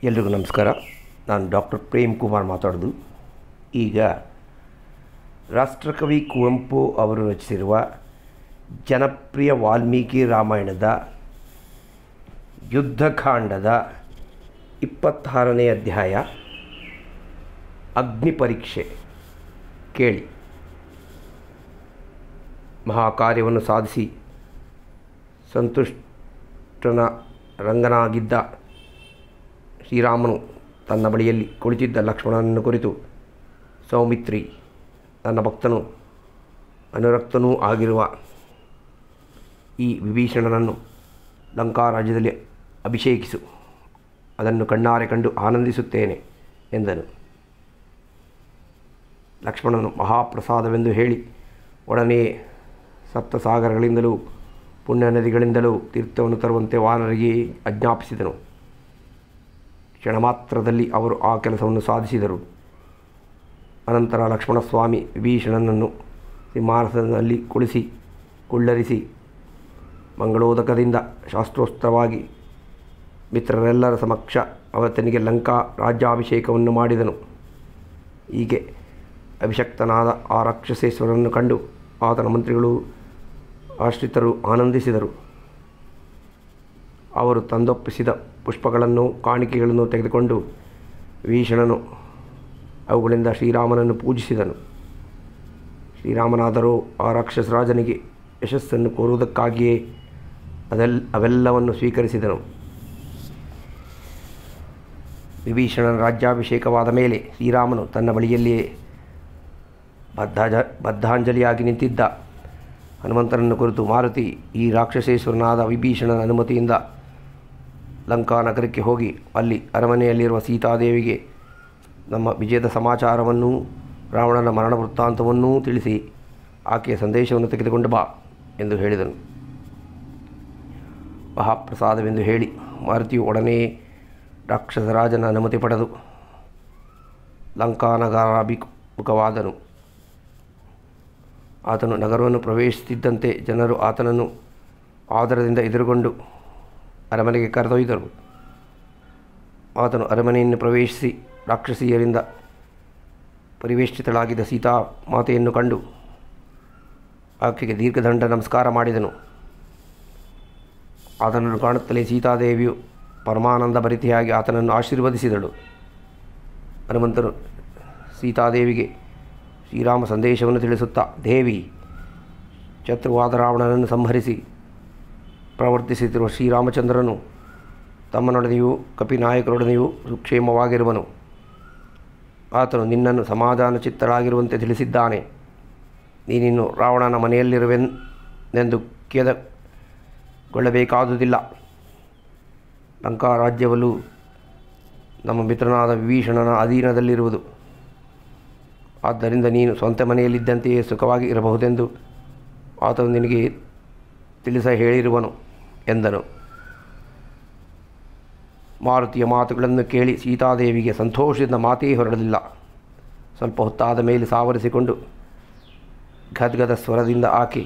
ಎಲ್ರಿಗೂ ನಮಸ್ಕಾರ. ನಾನು ಡಾಕ್ಟರ್ ಪ್ರೇಮ್ ಕುಮಾರ್ ಮಾತಾಡೋದು. ಈಗ ರಾಷ್ಟ್ರಕವಿ ಕುವೆಂಪು ಅವರು ರಚಿಸಿರುವ ಜನಪ್ರಿಯ ವಾಲ್ಮೀಕಿ ರಾಮಾಯಣದ ಯುದ್ಧಕಾಂಡದ 26ನೇ ಅಧ್ಯಾಯ ಅಗ್ನಿ ಪರೀಕ್ಷೆ ಕೇಳಿ. ಮಹಾಕಾರ್ಯವನ್ನು ಸಾಧಿಸಿ ಸಂತುಷ್ಟನ ರಂಗನಾಗಿದ್ದ ಶ್ರೀರಾಮನು ತನ್ನ ಬಳಿಯಲ್ಲಿ ಕುಳಿತಿದ್ದ ಲಕ್ಷ್ಮಣನನ್ನು ಕುರಿತು, ಸೌಮಿತ್ರಿ, ನನ್ನ ಭಕ್ತನೂ ಅನುರಕ್ತನೂ ಆಗಿರುವ ಈ ವಿಭೀಷಣನನ್ನು ಲಂಕಾರಾಜ್ಯದಲ್ಲಿ ಅಭಿಷೇಕಿಸು, ಅದನ್ನು ಕಣ್ಣಾರೆ ಕಂಡು ಆನಂದಿಸುತ್ತೇನೆ ಎಂದನು. ಲಕ್ಷ್ಮಣನು ಮಹಾಪ್ರಸಾದವೆಂದು ಹೇಳಿ ಒಡನೆಯೇ ಸಪ್ತಸಾಗರಗಳಿಂದಲೂ ಪುಣ್ಯ ನದಿಗಳಿಂದಲೂ ತೀರ್ಥವನ್ನು ತರುವಂತೆ ವಾನರಿಗೆ ಆಜ್ಞಾಪಿಸಿದನು. ಕ್ಷಣ ಮಾತ್ರದಲ್ಲಿ ಅವರು ಆ ಕೆಲಸವನ್ನು ಸಾಧಿಸಿದರು. ಅನಂತರ ಲಕ್ಷ್ಮಣಸ್ವಾಮಿ ವಿಭೀಷಣನನ್ನು ಸಿಂಹಾಸನದಲ್ಲಿ ಕುಳಿಸಿ ಕುಳ್ಳರಿಸಿ ಮಂಗಳೋದಕದಿಂದ ಶಾಸ್ತ್ರೋಕ್ತವಾಗಿ ಮಿತ್ರರೆಲ್ಲರ ಸಮಕ್ಷ ಆತನಿಗೆ ಲಂಕಾ ರಾಜ್ಯಾಭಿಷೇಕವನ್ನು ಮಾಡಿದನು. ಹೀಗೆ ಅಭಿಷಕ್ತನಾದ ಆ ರಾಕ್ಷಸೇಶ್ವರನನ್ನು ಕಂಡು ಆತನ ಮಂತ್ರಿಗಳು ಆಶ್ರಿತರು ಆನಂದಿಸಿದರು. ಅವರು ತಂದೊಪ್ಪಿಸಿದ ಪುಷ್ಪಗಳನ್ನು ಕಾಣಿಕೆಗಳನ್ನು ತೆಗೆದುಕೊಂಡು ವಿಭೀಷಣನು ಅವುಗಳಿಂದ ಶ್ರೀರಾಮನನ್ನು ಪೂಜಿಸಿದನು. ಶ್ರೀರಾಮನಾದರೂ ಆ ರಾಕ್ಷಸರಾಜನಿಗೆ ಯಶಸ್ಸನ್ನು ಕೋರುವುದಕ್ಕಾಗಿಯೇ ಅವೆಲ್ಲವನ್ನು ಸ್ವೀಕರಿಸಿದನು. ವಿಭೀಷಣನ ರಾಜ್ಯಾಭಿಷೇಕವಾದ ಮೇಲೆ ಶ್ರೀರಾಮನು ತನ್ನ ಬಳಿಯಲ್ಲಿಯೇ ಬದ್ಧಾಂಜಲಿಯಾಗಿ ನಿಂತಿದ್ದ ಹನುಮಂತನನ್ನು ಕುರಿತು, ಮಾರುತಿ, ಈ ರಾಕ್ಷಸೇಶ್ವರನಾದ ವಿಭೀಷಣನ ಅನುಮತಿಯಿಂದ ಲಂಕಾ ನಗರಕ್ಕೆ ಹೋಗಿ ಅಲ್ಲಿ ಅರಮನೆಯಲ್ಲಿರುವ ಸೀತಾದೇವಿಗೆ ನಮ್ಮ ವಿಜಯದ ಸಮಾಚಾರವನ್ನೂ ರಾವಣನ ಮರಣ ವೃತ್ತಾಂತವನ್ನೂ ತಿಳಿಸಿ ಆಕೆಯ ಸಂದೇಶವನ್ನು ತೆಗೆದುಕೊಂಡು ಬಾ ಎಂದು ಹೇಳಿದನು. ಮಹಾಪ್ರಸಾದವೆಂದು ಹೇಳಿ ಮಾರುತಿಯು ಒಡನೆಯೇ ರಾಕ್ಷಸರಾಜನ ಅನುಮತಿ ಪಡೆದು ಲಂಕಾನಗರಾಭಿಮುಖವಾದನು. ಆತನು ನಗರವನ್ನು ಪ್ರವೇಶಿಸುತ್ತಿದ್ದಂತೆ ಜನರು ಆತನನ್ನು ಆದರದಿಂದ ಎದುರುಗೊಂಡು ಅರಮನೆಗೆ ಕರೆದೊಯ್ದರು. ಆತನು ಅರಮನೆಯನ್ನು ಪ್ರವೇಶಿಸಿ ರಾಕ್ಷಸಿಯರಿಂದ ಪರಿವೇಷ್ಟಿತಳಾಗಿದ್ದ ಸೀತಾ ಮಾತೆಯನ್ನು ಕಂಡು ಆಕೆಗೆ ದೀರ್ಘದಂಡ ನಮಸ್ಕಾರ ಮಾಡಿದನು. ಆತನನ್ನು ಕಾಣುತ್ತಲೇ ಸೀತಾದೇವಿಯು ಪರಮಾನಂದ ಭರಿತೆಯಾಗಿ ಆತನನ್ನು ಆಶೀರ್ವದಿಸಿದಳು. ಹನುಮಂತನು ಸೀತಾದೇವಿಗೆ ಶ್ರೀರಾಮ ಸಂದೇಶವನ್ನು ತಿಳಿಸುತ್ತಾ, ದೇವಿ, ಶತ್ರುವಾದ ರಾವಣನನ್ನು ಸಂಹರಿಸಿ ಪ್ರವರ್ತಿಸುತ್ತಿರುವ ಶ್ರೀರಾಮಚಂದ್ರನು ತಮ್ಮನೊಡನೆಯೂ ಕಪಿನಾಯಕರೊಡನೆಯೂ ಸುಕ್ಷೇಮವಾಗಿರುವನು. ಆತನು ನಿನ್ನನ್ನು ಸಮಾಧಾನ ಚಿತ್ತರಾಗಿರುವಂತೆ ತಿಳಿಸಿದ್ದಾನೆ. ನೀನಿನ್ನು ರಾವಣನ ಮನೆಯಲ್ಲಿರುವೆನೆಂದು ಖೇದಗೊಳ್ಳಬೇಕಾದುದಿಲ್ಲ. ಲಂಕಾ ರಾಜ್ಯವಲ್ಲೂ ನಮ್ಮ ಮಿತ್ರನಾದ ವಿಭೀಷಣನ ಅಧೀನದಲ್ಲಿರುವುದು. ಆದ್ದರಿಂದ ನೀನು ಸ್ವಂತ ಮನೆಯಲ್ಲಿದ್ದಂತೆಯೇ ಸುಖವಾಗಿ ಇರಬಹುದೆಂದು ಆತನು ನಿನಗೆ ತಿಳಿಸ ಹೇಳಿರುವನು ಎಂದನು. ಮಾರುತಿಯ ಮಾತುಗಳನ್ನು ಕೇಳಿ ಸೀತಾದೇವಿಗೆ ಸಂತೋಷದಿಂದ ಮಾತೇ ಹೊರಡಲಿಲ್ಲ. ಸ್ವಲ್ಪ ಹೊತ್ತಾದ ಮೇಲೆ ಸಾವರಿಸಿಕೊಂಡು ಗದ್ಗದ ಸ್ವರದಿಂದ ಆಕೆ,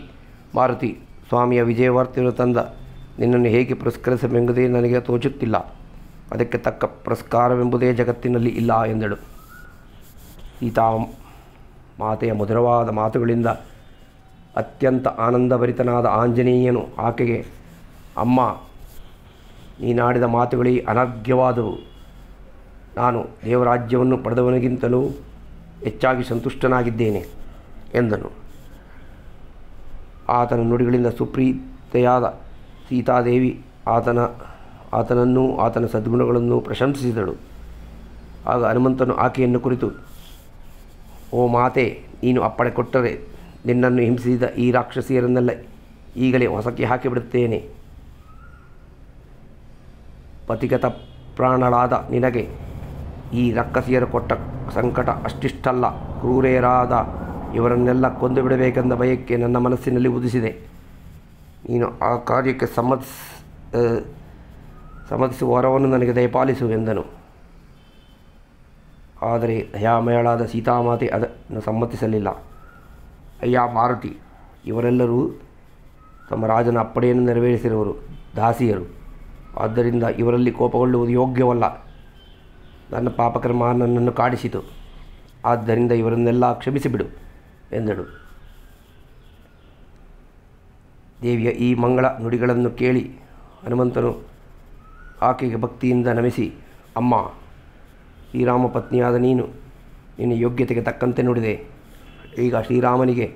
ಮಾರುತಿ, ಸ್ವಾಮಿಯ ವಿಜಯವಾರ್ತೆಯನ್ನು ತಂದ ನಿನ್ನನ್ನು ಹೇಗೆ ಪುರಸ್ಕರಿಸಬೇಕೆಂಬುದೇ ನನಗೆ ತೋಚುತ್ತಿಲ್ಲ. ಅದಕ್ಕೆ ತಕ್ಕ ಪುರಸ್ಕಾರವೆಂಬುದೇ ಜಗತ್ತಿನಲ್ಲಿ ಇಲ್ಲ ಎಂದಳು. ಸೀತಾ ಮಾತೆಯ ಮಧುರವಾದ ಮಾತುಗಳಿಂದ ಅತ್ಯಂತ ಆನಂದಭರಿತನಾದ ಆಂಜನೇಯನು ಆಕೆಗೆ, ಅಮ್ಮ, ನೀನಾಡಿದ ಮಾತುಗಳೇ ಅನರ್ಘ್ಯವಾದವು. ನಾನು ದೇವರಾಜ್ಯವನ್ನು ಪಡೆದವನಿಗಿಂತಲೂ ಹೆಚ್ಚಾಗಿ ಸಂತುಷ್ಟನಾಗಿದ್ದೇನೆ ಎಂದನು. ಆತನ ನುಡಿಗಳಿಂದ ಸುಪ್ರೀತೆಯಾದ ಸೀತಾದೇವಿ ಆತನನ್ನೂ ಆತನ ಸದ್ಗುಣಗಳನ್ನು ಪ್ರಶಂಸಿಸಿದಳು. ಆಗ ಹನುಮಂತನು ಆಕೆಯನ್ನು ಕುರಿತು, ಓ ಮಾತೆ, ನೀನು ಅಪ್ಪಣೆ ಕೊಟ್ಟರೆ ನಿನ್ನನ್ನು ಹಿಂಸಿಸಿದ ಈ ರಾಕ್ಷಸಿಯರನ್ನೆಲ್ಲ ಈಗಲೇ ಹೊಸಕ್ಕೆ ಹಾಕಿಬಿಡುತ್ತೇನೆ. ಪತಿಗತ ಪ್ರಾಣಳಾದ ನಿನಗೆ ಈ ರಾಕ್ಷಸಿಯರು ಕೊಟ್ಟ ಸಂಕಟ ಅಷ್ಟಿಷ್ಟಲ್ಲ. ಕ್ರೂರೆಯರಾದ ಇವರನ್ನೆಲ್ಲ ಕೊಂದು ಬಿಡಬೇಕೆಂದ ಬಯಕೆ ನನ್ನ ಮನಸ್ಸಿನಲ್ಲಿ ಉದಿಸಿದೆ. ನೀನು ಆ ಕಾರ್ಯಕ್ಕೆ ಸಮ್ಮತಿಸುವ ವರವನ್ನು ನನಗೆ ದಯಪಾಲಿಸು ಎಂದನು. ಆದರೆ ದಯಾಮಯಳಾದ ಸೀತಾಮಾತೆ ಅದನ್ನು ಸಮ್ಮತಿಸಲಿಲ್ಲ. ಅಯ್ಯ ಮಾರುತಿ, ಇವರೆಲ್ಲರೂ ತಮ್ಮ ರಾಜನ ಅಪ್ಪಣೆಯನ್ನು ನೆರವೇರಿಸಿರುವರು ದಾಸಿಯರು. ಆದ್ದರಿಂದ ಇವರಲ್ಲಿ ಕೋಪಗೊಳ್ಳುವುದು ಯೋಗ್ಯವಲ್ಲ. ನನ್ನ ಪಾಪಕರ್ಮ ನನ್ನನ್ನು ಕಾಡಿಸಿತು, ಆದ್ದರಿಂದ ಇವರನ್ನೆಲ್ಲ ಕ್ಷಮಿಸಿಬಿಡು ಎಂದಳು. ದೇವಿಯ ಈ ಮಂಗಳ ನುಡಿಗಳನ್ನು ಕೇಳಿ ಹನುಮಂತನು ಆಕೆಗೆ ಭಕ್ತಿಯಿಂದ ನಮಿಸಿ, ಅಮ್ಮ, ಶ್ರೀರಾಮ ಪತ್ನಿಯಾದ ನೀನು ನಿನ್ನ ಯೋಗ್ಯತೆಗೆ ತಕ್ಕಂತೆ ನುಡಿದೆ. ಈಗ ಶ್ರೀರಾಮನಿಗೆ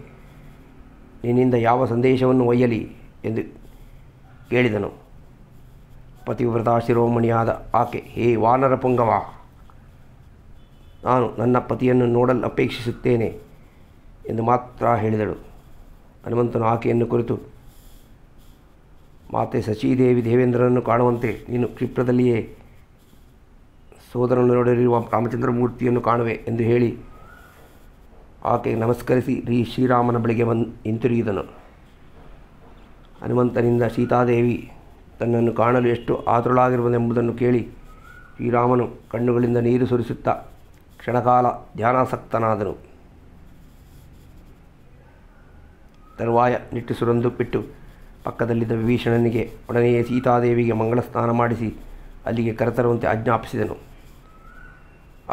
ನಿನ್ನಿಂದ ಯಾವ ಸಂದೇಶವನ್ನು ಒಯ್ಯಲಿ ಎಂದು ಕೇಳಿದನು. ಪತಿವ್ರತಾ ಶಿರೋಮಣಿಯಾದ ಆಕೆ, ಹೇ ವಾನರ ಪುಂಗವ, ನಾನು ನನ್ನ ಪತಿಯನ್ನು ನೋಡಲು ಅಪೇಕ್ಷಿಸುತ್ತೇನೆ ಎಂದು ಮಾತ್ರ ಹೇಳಿದಳು. ಹನುಮಂತನು ಆಕೆಯನ್ನು ಕುರಿತು, ಮಾತೆ ಸಚೀದೇವಿ ದೇವೇಂದ್ರನನ್ನು ಕಾಣುವಂತೆ ನೀನು ಕ್ಷಿಪ್ರದಲ್ಲಿಯೇ ಸೋದರನೊಡರಿರುವ ರಾಮಚಂದ್ರ ಮೂರ್ತಿಯನ್ನು ಕಾಣುವೆ ಎಂದು ಹೇಳಿ ಆಕೆಗೆ ನಮಸ್ಕರಿಸಿ ಶ್ರೀರಾಮನ ಬಳಿಗೆ ಹಿಂತಿರುಗಿದನು. ಹನುಮಂತನಿಂದ ಸೀತಾದೇವಿ ತನ್ನನ್ನು ಕಾಣಲು ಎಷ್ಟು ಆತುರಳಾಗಿರುವುದೆಂಬುದನ್ನು ಕೇಳಿ ಶ್ರೀರಾಮನು ಕಣ್ಣುಗಳಿಂದ ನೀರು ಸುರಿಸುತ್ತಾ ಕ್ಷಣಕಾಲ ಧ್ಯಾನಾಸಕ್ತನಾದನು. ತರುವಾಯ ನಿಟ್ಟುಸಿರೊಂದು ಬಿಟ್ಟು ಪಕ್ಕದಲ್ಲಿದ್ದ ವಿಭೀಷಣನಿಗೆ ಒಡನೆಯೇ ಸೀತಾದೇವಿಗೆ ಮಂಗಳ ಸ್ನಾನ ಮಾಡಿಸಿ ಅಲ್ಲಿಗೆ ಕರೆತರುವಂತೆ ಆಜ್ಞಾಪಿಸಿದನು.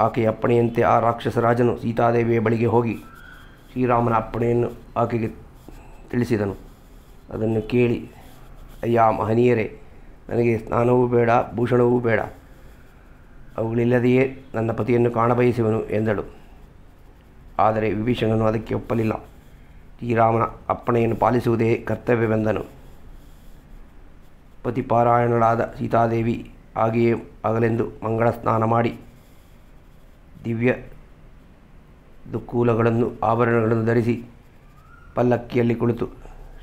ಆಕೆಯ ಅಪ್ಪಣೆಯಂತೆ ಆ ರಾಕ್ಷಸರಾಜನು ಸೀತಾದೇವಿಯ ಬಳಿಗೆ ಹೋಗಿ ಶ್ರೀರಾಮನ ಅಪ್ಪಣೆಯನ್ನು ಆಕೆಗೆ ತಿಳಿಸಿದನು. ಅದನ್ನು ಕೇಳಿ, ಅಯ್ಯ ಮಹನೀಯರೇ, ನನಗೆ ಸ್ನಾನವೂ ಬೇಡ, ಭೂಷಣವೂ ಬೇಡ, ಅವುಗಳಿಲ್ಲದೆಯೇ ನನ್ನ ಪತಿಯನ್ನು ಕಾಣಬಯಸುವನು ಎಂದಳು. ಆದರೆ ವಿಭೀಷಣನು ಅದಕ್ಕೆ ಒಪ್ಪಲಿಲ್ಲ. ಶ್ರೀರಾಮನ ಅಪ್ಪಣೆಯನ್ನು ಪಾಲಿಸುವುದೇ ಕರ್ತವ್ಯವೆಂದನು. ಪತಿಪಾರಾಯಣಳಾದ ಸೀತಾದೇವಿ ಹಾಗೆಯೇ ಆಗಲೆಂದು ಮಂಗಳ ಸ್ನಾನ ಮಾಡಿ ದಿವ್ಯ ದುಕ್ಕೂಲಗಳನ್ನು ಆಭರಣಗಳನ್ನು ಧರಿಸಿ ಪಲ್ಲಕ್ಕಿಯಲ್ಲಿ ಕುಳಿತು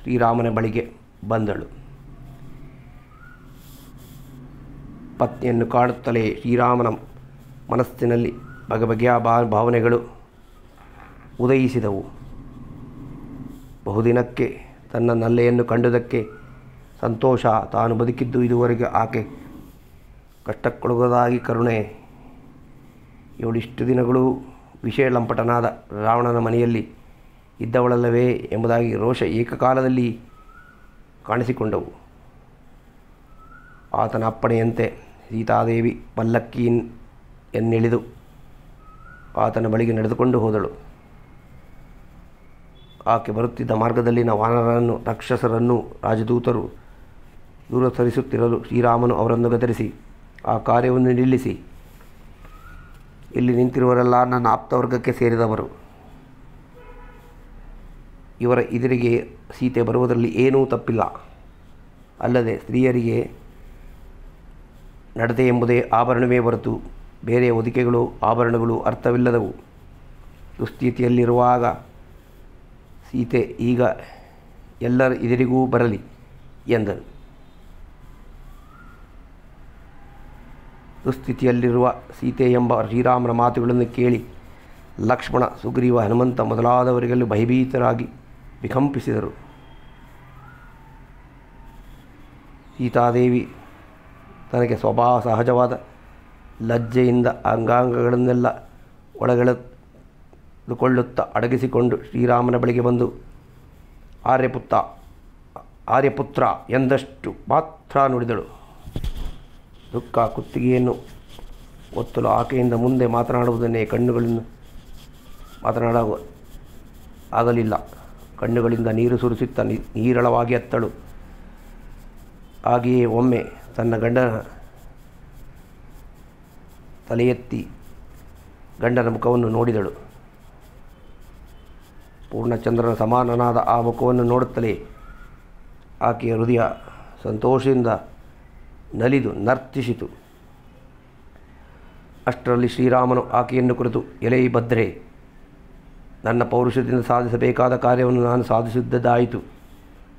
ಶ್ರೀರಾಮನ ಬಳಿಗೆ ಬಂದಳು. ಪತ್ನಿಯನ್ನು ಕಾಡುತ್ತಲೇ ಶ್ರೀರಾಮನ ಮನಸ್ಸಿನಲ್ಲಿ ಬಗೆಬಗೆಯ ಭಾವನೆಗಳು ಉದಯಿಸಿದವು. ಬಹುದಿನಕ್ಕೆ ತನ್ನ ನಲ್ಲೆಯನ್ನು ಕಂಡುದಕ್ಕೆ ಸಂತೋಷ, ತಾನು ಬದುಕಿದ್ದು ಇದುವರೆಗೆ ಆಕೆ ಕಷ್ಟಕ್ಕೊಳಗಾದಾಗಿ ಕರುಣೆ, ಇವಳಿಷ್ಟು ದಿನಗಳು ವಿಷಯ ಲಂಪಟನಾದ ರಾವಣನ ಮನೆಯಲ್ಲಿ ಇದ್ದವಳಲ್ಲವೇ ಎಂಬುದಾಗಿ ರೋಷ ಏಕಕಾಲದಲ್ಲಿ ಕಾಣಿಸಿಕೊಂಡವು. ಆತನ ಅಪ್ಪಣೆಯಂತೆ ಸೀತಾದೇವಿ ಪಲ್ಲಕ್ಕಿಯನ್ನಿಳಿದು ಆತನ ಬಳಿಗೆ ನಡೆದುಕೊಂಡು ಹೋದಳು. ಆಕೆ ಬರುತ್ತಿದ್ದ ಮಾರ್ಗದಲ್ಲಿನ ವಾನರರನ್ನು, ರಾಕ್ಷಸರನ್ನು ರಾಜದೂತರು ದೂರ ಸರಿಸುತ್ತಿರಲು ಶ್ರೀರಾಮನು ಅವರನ್ನು ಗದರಿಸಿ, ಆ ಕಾರ್ಯವನ್ನು ನಿಲ್ಲಿಸಿ, ಇಲ್ಲಿ ನಿಂತಿರುವರೆಲ್ಲ ನನ್ನ ಆಪ್ತವರ್ಗಕ್ಕೆ ಸೇರಿದವರು. ಇವರ ಎದುರಿಗೆ ಸೀತೆ ಬರುವುದರಲ್ಲಿ ಏನೂ ತಪ್ಪಿಲ್ಲ. ಅಲ್ಲದೆ ಸ್ತ್ರೀಯರಿಗೆ ನಡತೆ ಎಂಬುದೇ ಆಭರಣವೇ ಹೊರತು ಬೇರೆ ಹೊದಿಕೆಗಳು ಆಭರಣಗಳು ಅರ್ಥವಿಲ್ಲದವು. ದುಸ್ಥಿತಿಯಲ್ಲಿರುವಾಗ ಸೀತೆ ಈಗ ಎಲ್ಲರ ಎದುರಿಗೂ ಬರಲಿ ಎಂದನು. ದುಸ್ಥಿತಿಯಲ್ಲಿರುವ ಸೀತೆ ಎಂಬ ಶ್ರೀರಾಮನ ಮಾತುಗಳನ್ನು ಕೇಳಿ ಲಕ್ಷ್ಮಣ, ಸುಗ್ರೀವ, ಹನುಮಂತ ಮೊದಲಾದವರಿಗೆಲ್ಲ ಭಯಭೀತರಾಗಿ ವಿಕಂಪಿಸಿದರು. ಸೀತಾದೇವಿ ತನಗೆ ಸ್ವಭಾವ ಸಹಜವಾದ ಲಜ್ಜೆಯಿಂದ ಅಂಗಾಂಗಗಳನ್ನೆಲ್ಲ ಒಳಗೆಳೆದುಕೊಳ್ಳುತ್ತಾ ಅಡಗಿಸಿಕೊಂಡು ಶ್ರೀರಾಮನ ಬಳಿಗೆ ಬಂದು, ಆರ್ಯಪುತ್ರ ಎಂದಷ್ಟು ಮಾತ್ರ ನುಡಿದಳು. ದುಃಖ ಕುತ್ತಿಗೆಯನ್ನು ಒತ್ತಲು ಆಕೆಯಿಂದ ಮುಂದೆ ಮಾತನಾಡುವುದನ್ನೇ ಕಣ್ಣುಗಳಿಂದ ಆಗಲಿಲ್ಲ. ಕಣ್ಣುಗಳಿಂದ ನೀರು ಸುರಿಸುತ್ತಾ ನೀರಳವಾಗಿ ಅತ್ತಳು. ಹಾಗೆಯೇ ಒಮ್ಮೆ ತನ್ನ ಗಂಡನ ತಲೆ ಎತ್ತಿ ಗಂಡನ ಮುಖವನ್ನು ನೋಡಿದಳು. ಪೂರ್ಣಚಂದ್ರನ ಸಮಾನನಾದ ಆ ಮುಖವನ್ನು ನೋಡುತ್ತಲೇ ಆಕೆಯ ಹೃದಯ ಸಂತೋಷದಿಂದ ನಲಿದು ನರ್ತಿಸಿತು. ಅಷ್ಟರಲ್ಲಿ ಶ್ರೀರಾಮನು ಆಕೆಯನ್ನು ಕುರಿತು, ಎಲೈ ಭದ್ರೆ, ನನ್ನ ಪೌರುಷದಿಂದ ಸಾಧಿಸಬೇಕಾದ ಕಾರ್ಯವನ್ನು ನಾನು ಸಾಧಿಸಿದ್ದಾಯಿತು.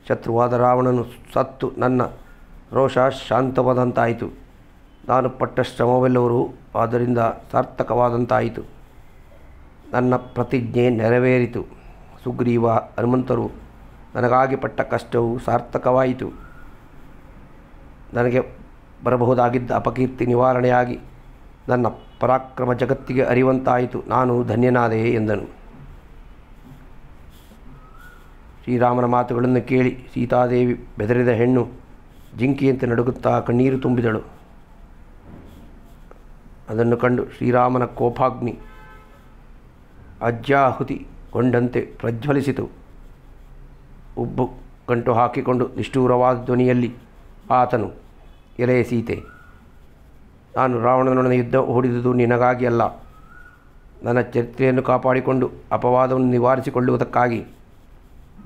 ಶತ್ರುವಾದ ರಾವಣನು ಸತ್ತು ನನ್ನ ರೋಷ ಶಾಂತವಾದಂತಾಯಿತು. ನಾನು ಪಟ್ಟ ಶ್ರಮವೆಲ್ಲವರೂ ಆದ್ದರಿಂದ ಸಾರ್ಥಕವಾದಂತಾಯಿತು. ನನ್ನ ಪ್ರತಿಜ್ಞೆ ನೆರವೇರಿತು. ಸುಗ್ರೀವ, ಹನುಮಂತರು ನನಗಾಗಿ ಪಟ್ಟ ಕಷ್ಟವು ಸಾರ್ಥಕವಾಯಿತು. ನನಗೆ ಬರಬಹುದಾಗಿದ್ದ ಅಪಕೀರ್ತಿ ನಿವಾರಣೆಯಾಗಿ ನನ್ನ ಪರಾಕ್ರಮ ಜಗತ್ತಿಗೆ ಅರಿವಂತಾಯಿತು. ನಾನು ಧನ್ಯನಾದೆ ಎಂದನು. ಶ್ರೀರಾಮನ ಮಾತುಗಳನ್ನು ಕೇಳಿ ಸೀತಾದೇವಿ ಬೆದರಿದ ಹೆಣ್ಣು ಜಿಂಕೆಯಂತೆ ನಡುಗುತ್ತಾ ಕಣ್ಣೀರು ತುಂಬಿದಳು. ಅದನ್ನು ಕಂಡು ಶ್ರೀರಾಮನ ಕೋಪಾಗ್ನಿ ಅಜ್ಜಾಹುತಿಗೊಂಡಂತೆ ಪ್ರಜ್ವಲಿಸಿತು. ಉಬ್ಬು ಗಂಟು ಹಾಕಿಕೊಂಡು ನಿಷ್ಠೂರವಾದ ಧ್ವನಿಯಲ್ಲಿ ಆತನು, ಎಲೆಯ ಸೀತೆ, ನಾನು ರಾವಣನೊಡನೆ ಯುದ್ಧ ಹೂಡಿದುದು ನಿನಗಾಗಿ ಅಲ್ಲ, ನನ್ನ ಚರಿತ್ರೆಯನ್ನು ಕಾಪಾಡಿಕೊಂಡು ಅಪವಾದವನ್ನು ನಿವಾರಿಸಿಕೊಳ್ಳುವುದಕ್ಕಾಗಿ.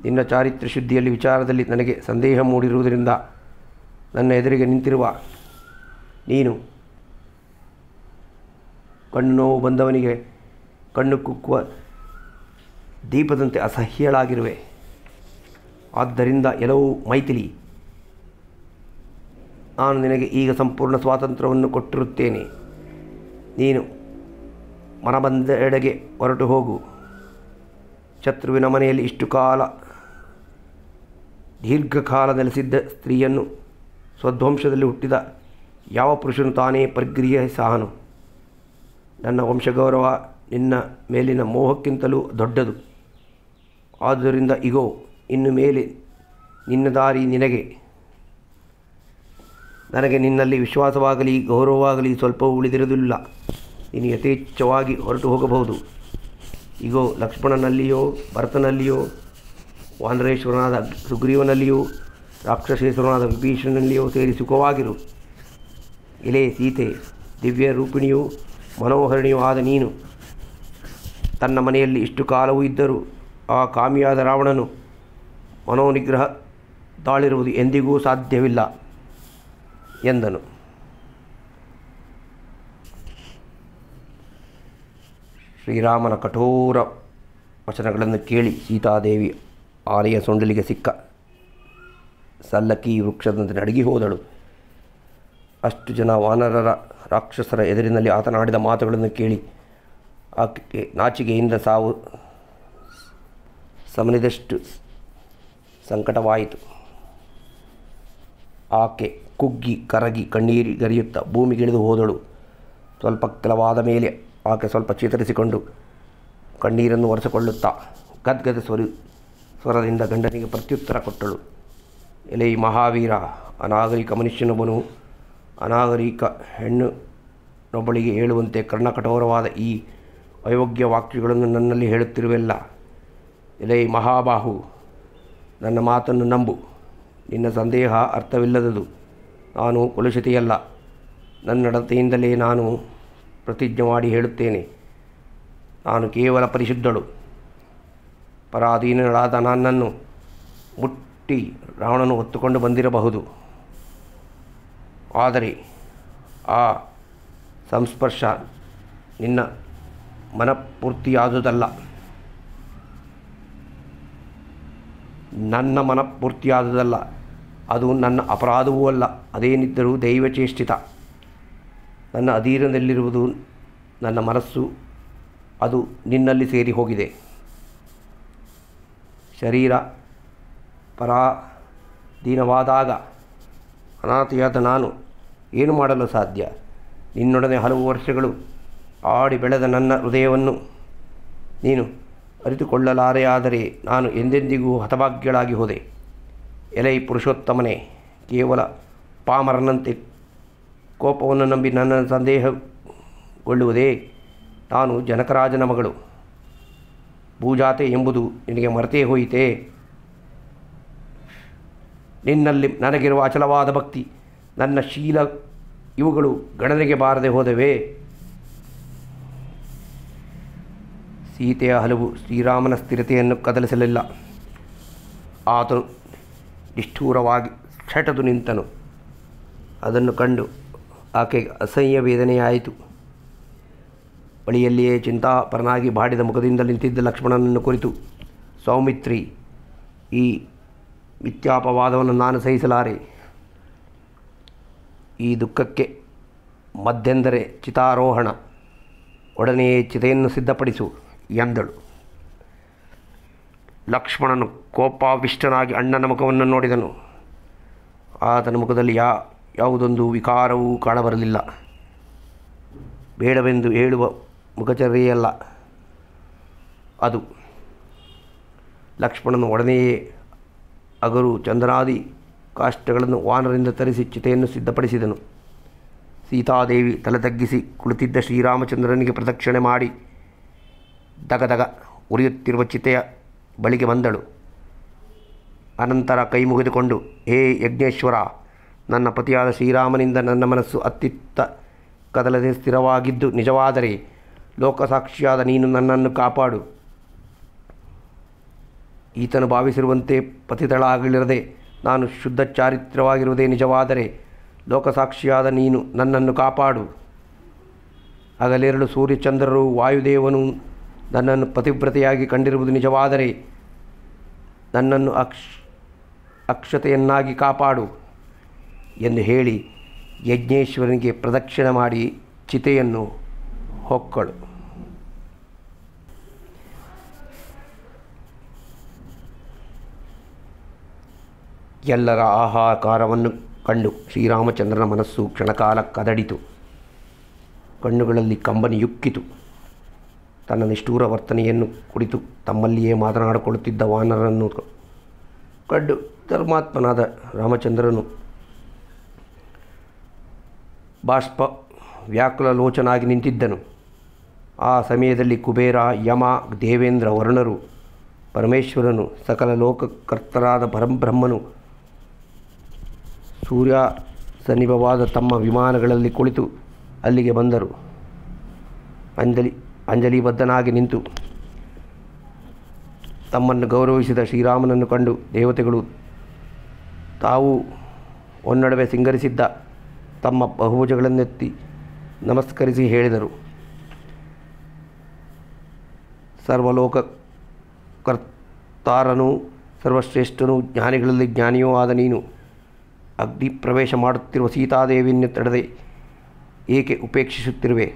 ನಿನ್ನ ಚಾರಿತ್ರ್ಯ ಶುದ್ಧಿಯಲ್ಲಿ ವಿಚಾರದಲ್ಲಿ ನನಗೆ ಸಂದೇಹ ಮೂಡಿರುವುದರಿಂದ ನನ್ನ ಎದುರಿಗೆ ನಿಂತಿರುವ ನೀನು ಕಣ್ಣು ನೋವು ಬಂದವನಿಗೆ ಕಣ್ಣು ಕುಕ್ಕುವ ದೀಪದಂತೆ ಅಸಹ್ಯಳಾಗಿರುವೆ. ಆದ್ದರಿಂದ ಎಲ್ಲವೂ ಮೈಥಿಲಿ, ನಾನು ನಿನಗೆ ಈಗ ಸಂಪೂರ್ಣ ಸ್ವಾತಂತ್ರ್ಯವನ್ನು ಕೊಟ್ಟಿರುತ್ತೇನೆ. ನೀನು ಮನಬಂದೆಡೆಗೆ ಹೊರಟು ಹೋಗು. ಶತ್ರುವಿನ ಮನೆಯಲ್ಲಿ ಇಷ್ಟು ಕಾಲ ದೀರ್ಘಕಾಲ ನೆಲೆಸಿದ್ದ ಸ್ತ್ರೀಯನ್ನು ಸ್ವಧ್ವಂಶದಲ್ಲಿ ಹುಟ್ಟಿದ ಯಾವ ಪುರುಷನು ತಾನೇ ಪರಿಗ್ರಹಿಸಾಹನು? ನನ್ನ ವಂಶಗೌರವ ನಿನ್ನ ಮೇಲಿನ ಮೋಹಕ್ಕಿಂತಲೂ ದೊಡ್ಡದು. ಆದ್ದರಿಂದ ಇಗೋ, ಇನ್ನು ಮೇಲೆ ನಿನ್ನ ದಾರಿ ನಿನಗೆ. ನನಗೆ ನಿನ್ನಲ್ಲಿ ವಿಶ್ವಾಸವಾಗಲಿ ಗೌರವವಾಗಲಿ ಸ್ವಲ್ಪವೂ ಉಳಿದಿರುವುದಿಲ್ಲ. ನೀನು ಯಥೇಚ್ಛವಾಗಿ ಹೊರಟು ಹೋಗಬಹುದು. ಇಗೋ, ಲಕ್ಷ್ಮಣನಲ್ಲಿಯೋ ಭರತನಲ್ಲಿಯೋ ವಾನರೇಶ್ವರನಾದ ಸುಗ್ರೀವನಲ್ಲಿಯೋ ರಾಕ್ಷಸೇಶ್ವರನಾದ ವಿಭೀಷಣನಲ್ಲಿಯೋ ಸೇರಿ ಸುಖವಾಗಿರು. ಎಲೆ ಸೀತೆ, ದಿವ್ಯ ರೂಪಿಣಿಯೂ ಮನೋಹರಿಣಿಯೂ ಆದ ನೀನು ತನ್ನ ಮನೆಯಲ್ಲಿ ಇಷ್ಟು ಕಾಲವೂ ಇದ್ದರೂ ಆ ಕಾಮಿಯಾದ ರಾವಣನು ಮನೋನಿಗ್ರಹ ತಾಳಿರುವುದು ಎಂದಿಗೂ ಸಾಧ್ಯವಿಲ್ಲ ಎಂದನು. ಶ್ರೀರಾಮನ ಕಠೋರ ವಚನಗಳನ್ನು ಕೇಳಿ ಸೀತಾದೇವಿ ಆನೆಯ ಸೊಂಡಿಲಿಗೆ ಸಿಕ್ಕ ಸಲ್ಲಕ್ಕಿ ವೃಕ್ಷದಂತೆ ನಡಗಿ ಹೋದಳು. ಅಷ್ಟು ಜನ ವಾನರರ ರಾಕ್ಷಸರ ಎದುರಿನಲ್ಲಿ ಆತನಾಡಿದ ಮಾತುಗಳನ್ನು ಕೇಳಿ ಆಕೆ ನಾಚಿಕೆಯಿಂದ ಸಾವು ಸಮನಿದಷ್ಟು ಸಂಕಟವಾಯಿತು. ಆಕೆ ಕುಗ್ಗಿ ಕರಗಿ ಕಣ್ಣೀರಿಗರಿಯುತ್ತಾ ಭೂಮಿಗಿಳಿದು ಹೋದಳು. ಸ್ವಲ್ಪ ಕೆಲವಾದ ಮೇಲೆ ಆಕೆ ಸ್ವಲ್ಪ ಚೇತರಿಸಿಕೊಂಡು ಕಣ್ಣೀರನ್ನು ಒರೆಸಿಕೊಳ್ಳುತ್ತಾ ಗದ್ಗದ ಸ್ವರದಿಂದ ಗಂಡನಿಗೆ ಪ್ರತ್ಯುತ್ತರ ಕೊಟ್ಟಳು. ಎಲೆ ಮಹಾವೀರ, ಅನಾಗರಿಕ ಮನುಷ್ಯನೊಬ್ಬನು ಅನಾಗರಿಕ ಹೆಣ್ಣುನೊಬ್ಬಳಿಗೆ ಹೇಳುವಂತೆ ಕರ್ಣಕಠೋರವಾದ ಈ ಅಯೋಗ್ಯ ವಾಕ್ಯಗಳನ್ನು ನನ್ನಲ್ಲಿ ಹೇಳುತ್ತಿರುವೆಲ್ಲ. ಎಲೆ ಮಹಾಬಾಹು, ನನ್ನ ಮಾತನ್ನು ನಂಬು. ನಿನ್ನ ಸಂದೇಹ ಅರ್ಥವಿಲ್ಲದದು. ನಾನು ಕುಲುಷಿತೆಯಲ್ಲ. ನನ್ನಡತೆಯಿಂದಲೇ ನಾನು ಪ್ರತಿಜ್ಞೆ ಮಾಡಿ ಹೇಳುತ್ತೇನೆ. ನಾನು ಕೇವಲ ಪರಿಶುದ್ಧಳು. ಪರಾಧೀನಳಾದ ನನ್ನನ್ನು ಮುಟ್ಟಿ ರಾವಣನು ಹೊತ್ತುಕೊಂಡು ಬಂದಿರಬಹುದು. ಆದರೆ ಆ ಸಂಸ್ಪರ್ಶ ನಿನ್ನ ಮನಪೂರ್ತಿಯಾದುದಲ್ಲ. ನನ್ನ ಮನಪೂರ್ತಿಯಾದುದಲ್ಲ. ಅದು ನನ್ನ ಅಪರಾಧವೂ ಅಲ್ಲ. ಅದೇನಿದ್ದರೂ ದೈವಚೇಷ್ಟಿತ. ನನ್ನ ಅಧೀನದಲ್ಲಿರುವುದು ನನ್ನ ಮನಸ್ಸು. ಅದು ನಿನ್ನಲ್ಲಿ ಸೇರಿ ಹೋಗಿದೆ. ಶರೀರ ಪರಾಧೀನವಾದಾಗ ಅನಾಥೆಯಾದ ನಾನು ಏನು ಮಾಡಲು ಸಾಧ್ಯ? ನಿನ್ನೊಡನೆ ಹಲವು ವರ್ಷಗಳು ಆಡಿ ಬೆಳೆದ ನನ್ನ ಹೃದಯವನ್ನು ನೀನು ಅರಿತುಕೊಳ್ಳಲಾರೆಯಾದರೆ ನಾನು ಎಂದೆಂದಿಗೂ ಹತಭಾಗ್ಯಳಾಗಿ ಹೋದೆ. ಎಲೈ ಪುರುಷೋತ್ತಮನೇ, ಕೇವಲ ಪಾಮರನಂತೆ ಕೋಪವನ್ನು ನಂಬಿ ನನ್ನನ್ನು ಸಂದೇಹಗೊಳ್ಳುವುದೇ? ನಾನು ಜನಕರಾಜನ ಮಗಳು. ಭೂಜಾತೆ ಎಂಬುದು ನಿನಗೆ ಮರೆತೇ ಹೋಯಿತೇ? ನಿನ್ನಲ್ಲಿ ನನಗಿರುವ ಅಚಲವಾದ ಭಕ್ತಿ, ನನ್ನ ಶೀಲ ಇವುಗಳು ಗಣನೆಗೆ ಬಾರದೆ ಹೋದವೇ? ಸೀತೆಯ ಹಲವು ಶ್ರೀರಾಮನ ಸ್ಥಿರತೆಯನ್ನು ಕದಲಿಸಲಿಲ್ಲ. ಆತನು ನಿಷ್ಠೂರವಾಗಿ ಛಟದು ನಿಂತನು. ಅದನ್ನು ಕಂಡು ಆಕೆಗೆ ಅಸಹ್ಯ ವೇದನೆಯಾಯಿತು. ಬಳಿಯಲ್ಲಿಯೇ ಚಿಂತಾಪರನಾಗಿ ಬಾಡಿದ ಮುಖದಿಂದ ನಿಂತಿದ್ದ ಲಕ್ಷ್ಮಣನನ್ನು ಕುರಿತು, ಸೌಮಿತ್ರಿ, ಈ ಮಿಥ್ಯಾಪವಾದವನ್ನು ನಾನು ಸಹಿಸಲಾರೆ. ಈ ದುಃಖಕ್ಕೆ ಮದ್ದೆಂದರೆ ಚಿತಾರೋಹಣ. ಒಡನೆಯೇ ಚಿತೆಯನ್ನು ಸಿದ್ಧಪಡಿಸು ಎಂದಳು. ಲಕ್ಷ್ಮಣನು ಕೋಪಾವಿಷ್ಟನಾಗಿ ಅಣ್ಣನ ಮುಖವನ್ನು ನೋಡಿದನು. ಆತನ ಮುಖದಲ್ಲಿ ಯಾವುದೊಂದು ವಿಕಾರವೂ ಕಾಣಬರಲಿಲ್ಲ. ಬೇಡವೆಂದು ಹೇಳುವ ಮುಖಚರ್ಯೆಯಲ್ಲ ಅದು. ಲಕ್ಷ್ಮಣನು ಒಡನೆಯೇ ಅಗರು ಚಂದನಾದಿ ಕಾಷ್ಟಗಳನ್ನು ವಾನರಿಂದ ತರಿಸಿ ಚಿತೆಯನ್ನು ಸಿದ್ಧಪಡಿಸಿದನು. ಸೀತಾದೇವಿ ತಲೆ ತಗ್ಗಿಸಿ ಕುಳಿತಿದ್ದ ಶ್ರೀರಾಮಚಂದ್ರನಿಗೆ ಪ್ರದಕ್ಷಿಣೆ ಮಾಡಿ ದಗದಗ ಉರಿಯುತ್ತಿರುವ ಚಿತೆಯ ಬಳಿಗೆ ಬಂದಳು. ಅನಂತರ ಕೈ ಮುಗಿದುಕೊಂಡು, ಹೇ ಯಜ್ಞೇಶ್ವರ, ನನ್ನ ಪತಿಯಾದ ಶ್ರೀರಾಮನಿಂದ ನನ್ನ ಮನಸ್ಸು ಅತ್ತಿತ್ತ ಕದಲದೆ ಸ್ಥಿರವಾಗಿದ್ದು ನಿಜವಾದರೆ ಲೋಕಸಾಕ್ಷಿಯಾದ ನೀನು ನನ್ನನ್ನು ಕಾಪಾಡು. ಈತನು ಭಾವಿಸಿರುವಂತೆ ಪತಿತಳಾಗಲಿರದೆ ನಾನು ಶುದ್ಧ ಚಾರಿತ್ರ್ಯವಾಗಿರುವುದೇ ನಿಜವಾದರೆ ಲೋಕಸಾಕ್ಷಿಯಾದ ನೀನು ನನ್ನನ್ನು ಕಾಪಾಡು. ಹಗಲಿರಳು ಸೂರ್ಯಚಂದ್ರರು ವಾಯುದೇವನು ನನ್ನನ್ನು ಪತಿವ್ರತೆಯಾಗಿ ಕಂಡಿರುವುದು ನಿಜವಾದರೆ ನನ್ನನ್ನು ಅಕ್ಷತೆಯನ್ನಾಗಿ ಕಾಪಾಡು ಎಂದು ಹೇಳಿ ಯಜ್ಞೇಶ್ವರನಿಗೆ ಪ್ರದಕ್ಷಿಣೆ ಮಾಡಿ ಚಿತೆಯನ್ನು ಹೊಕ್ಕಳು. ಎಲ್ಲರ ಆಹಾಕಾರವನ್ನು ಕಂಡು ಶ್ರೀರಾಮಚಂದ್ರನ ಮನಸ್ಸು ಕ್ಷಣಕಾಲ ಕದಡಿತು. ಕಣ್ಣುಗಳಲ್ಲಿ ಕಂಬನಿಯುಕ್ಕಿತು. ತನ್ನ ನಿಷ್ಠೂರ ವರ್ತನೆಯನ್ನು ಕುರಿತು ತಮ್ಮಲ್ಲಿಯೇ ಮಾತನಾಡಿಕೊಳ್ಳುತ್ತಿದ್ದ ವಾನರನ್ನು ಕಂಡು ಧರ್ಮಾತ್ಮನಾದ ರಾಮಚಂದ್ರನು ಬಾಷ್ಪ ವ್ಯಾಕುಲಲೋಚನಾಗಿ ನಿಂತಿದ್ದನು. ಆ ಸಮಯದಲ್ಲಿ ಕುಬೇರ, ಯಮ, ದೇವೇಂದ್ರ, ವರುಣರು, ಪರಮೇಶ್ವರನು, ಸಕಲ ಲೋಕಕರ್ತರಾದ ಪರಬ್ರಹ್ಮನು ಸೂರ್ಯ ಸನ್ನಿಭವಾದ ತಮ್ಮ ವಿಮಾನಗಳಲ್ಲಿ ಕುಳಿತು ಅಲ್ಲಿಗೆ ಬಂದರು. ಅಂಜಲಿಬದ್ಧನಾಗಿ ನಿಂತು ತಮ್ಮನ್ನು ಗೌರವಿಸಿದ ಶ್ರೀರಾಮನನ್ನು ಕಂಡು ದೇವತೆಗಳು ತಾವು ಒನ್ನಡವೆ ಸಿಂಗರಿಸಿದ್ದ ತಮ್ಮ ಬಹುಭುಜಗಳನ್ನೆತ್ತಿ ನಮಸ್ಕರಿಸಿ ಹೇಳಿದರು, ಸರ್ವಲೋಕ ಕರ್ತಾರನೂ ಸರ್ವಶ್ರೇಷ್ಠನೂ ಜ್ಞಾನಿಗಳಲ್ಲಿ ಜ್ಞಾನಿಯೂ ಆದ ನೀನು ಅಗ್ನಿ ಪ್ರವೇಶ ಮಾಡುತ್ತಿರುವ ಸೀತಾದೇವಿಯನ್ನು ತಡೆದೆ ಏಕೆ ಉಪೇಕ್ಷಿಸುತ್ತಿರುವೆ?